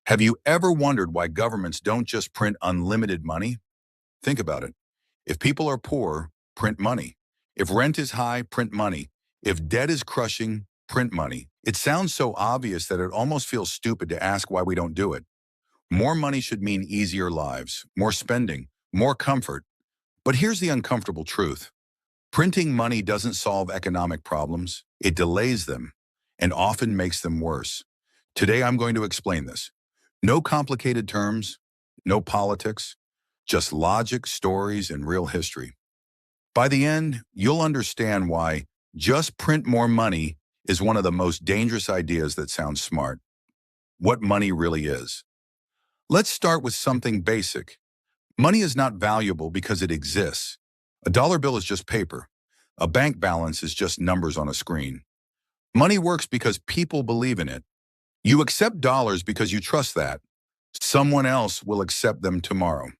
Have you ever wondered why governments don't just print unlimited money? Think about it. If people are poor, print money. If rent is high, print money. If debt is crushing, print money. It sounds so obvious that it almost feels stupid to ask why we don't do it. More money should mean easier lives, more spending, more comfort. But here's the uncomfortable truth. Printing money doesn't solve economic problems. It delays them and often makes them worse. Today, I'm going to explain this. No complicated terms, no politics, just logic, stories, and real history. By the end, you'll understand why just print more money is one of the most dangerous ideas that sounds smart. What money really is. Let's start with something basic. Money is not valuable because it exists. A dollar bill is just paper. A bank balance is just numbers on a screen. Money works because people believe in it. You accept dollars because you trust that someone else will accept them tomorrow.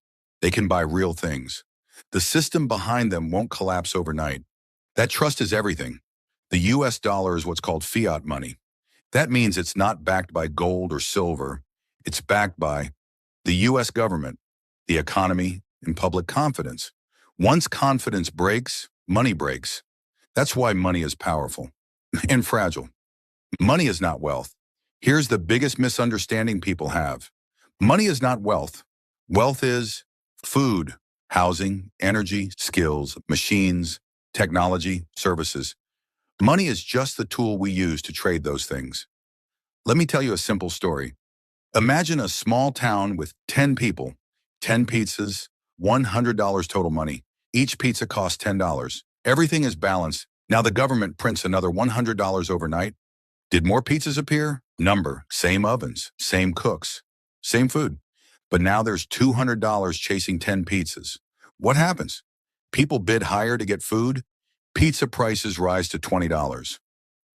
They can buy real things. The system behind them won't collapse overnight. That trust is everything. The US dollar is what's called fiat money. That means it's not backed by gold or silver. It's backed by the US government, the economy, and public confidence. Once confidence breaks, money breaks. That's why money is powerful and fragile. Money is not wealth. Here's the biggest misunderstanding people have. Money is not wealth. Wealth is food, housing, energy, skills, machines, technology, services. Money is just the tool we use to trade those things. Let me tell you a simple story. Imagine a small town with 10 people, 10 pizzas, $100 total money. Each pizza costs $10. Everything is balanced. Now the government prints another $100 overnight. Did more pizzas appear? Number, same ovens, same cooks, same food. But now there's $200 chasing 10 pizzas. What happens? People bid higher to get food. Pizza prices rise to $20.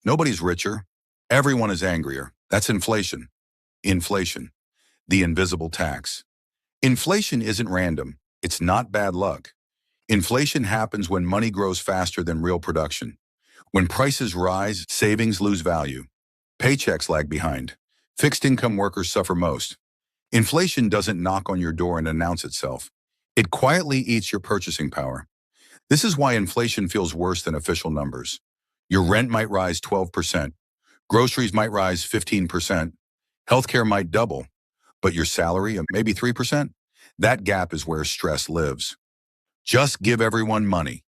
Nobody's richer. Everyone is angrier. That's inflation. Inflation, the invisible tax. Inflation isn't random. It's not bad luck. Inflation happens when money grows faster than real production. When prices rise, savings lose value. Paychecks lag behind. Fixed income workers suffer most. Inflation doesn't knock on your door and announce itself. It quietly eats your purchasing power. This is why inflation feels worse than official numbers. Your rent might rise 12%. Groceries might rise 15%. Healthcare might double. But your salary, maybe 3%? That gap is where stress lives. Just give everyone money.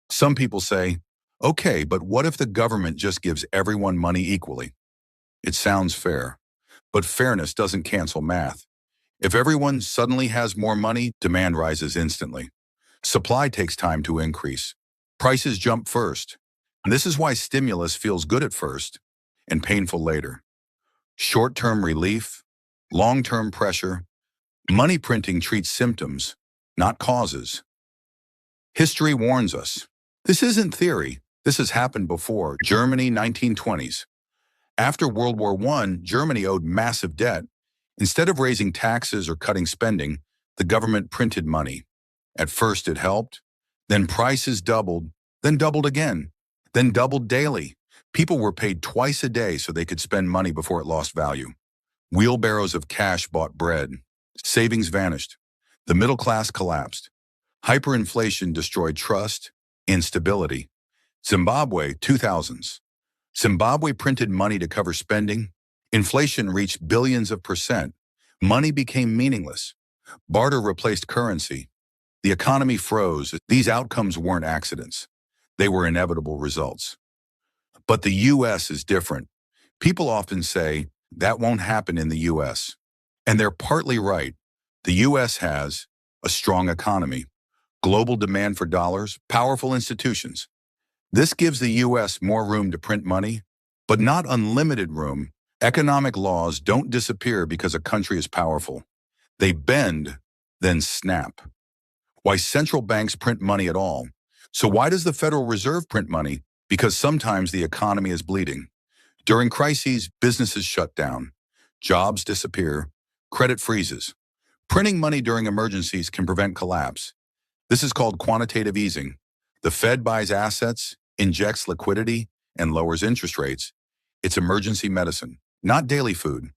Some people say, okay, but what if the government just gives everyone money equally? It sounds fair, but fairness doesn't cancel math. If everyone suddenly has more money, demand rises instantly. Supply takes time to increase. Prices jump first. And this is why stimulus feels good at first and painful later. Short-term relief, long-term pressure. Money printing treats symptoms, not causes. History warns us. This isn't theory. This has happened before. Germany, 1920s. After World War I, Germany owed massive debt. Instead of raising taxes or cutting spending, the government printed money. At first it helped, then prices doubled, then doubled again, then doubled daily. People were paid twice a day so they could spend money before it lost value. Wheelbarrows of cash bought bread. Savings vanished. The middle class collapsed. Hyperinflation destroyed trust, instability. Zimbabwe, 2000s. Zimbabwe printed money to cover spending. Inflation reached billions of percent. Money became meaningless. Barter replaced currency. The economy froze. These outcomes weren't accidents. They were inevitable results. But the US is different. People often say, that won't happen in the US. And they're partly right. The US has a strong economy, global demand for dollars, powerful institutions. This gives the US more room to print money, but not unlimited room. Economic laws don't disappear because a country is powerful. They bend, then snap. Why central banks print money at all? So why does the Federal Reserve print money? Because sometimes the economy is bleeding. During crises, businesses shut down. Jobs disappear. Credit freezes. Printing money during emergencies can prevent collapse. This is called quantitative easing. The Fed buys assets, injects liquidity, and lowers interest rates. It's emergency medicine, not daily food.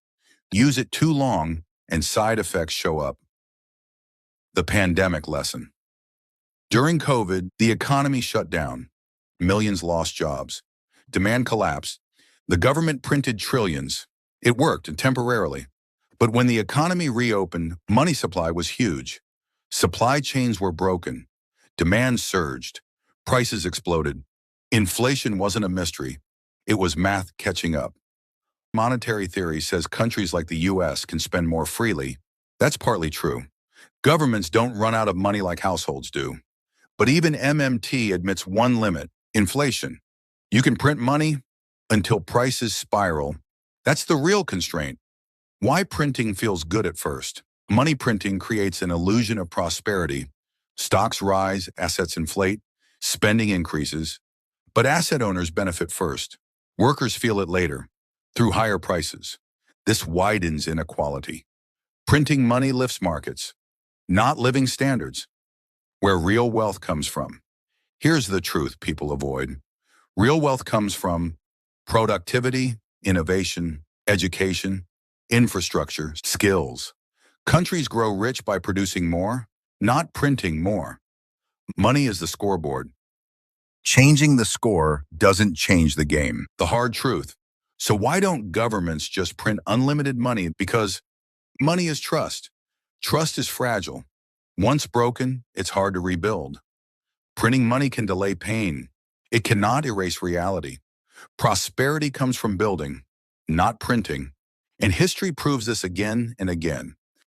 Use it too long, and side effects show up. The pandemic lesson. During COVID, the economy shut down. Millions lost jobs. Demand collapsed. The government printed trillions. It worked temporarily. But when the economy reopened, money supply was huge. Supply chains were broken. Demand surged. Prices exploded. Inflation wasn't a mystery. It was math catching up. Monetary theory says countries like the US can spend more freely. That's partly true. Governments don't run out of money like households do. But even MMT admits one limit: inflation. You can print money until prices spiral. That's the real constraint. Why printing feels good at first. Money printing creates an illusion of prosperity. Stocks rise, assets inflate, spending increases. But asset owners benefit first. Workers feel it later, through higher prices. This widens inequality. Printing money lifts markets, not living standards. Where real wealth comes from. Here's the truth people avoid. Real wealth comes from productivity, innovation, education, infrastructure, skills. Countries grow rich by producing more, not printing more. Money is the scoreboard. Changing the score doesn't change the game. The hard truth. So why don't governments just print unlimited money? Because money is trust. Trust is fragile. Once broken, it's hard to rebuild. Printing money can delay pain. It cannot erase reality. Prosperity comes from building, not printing. And history proves this again and again.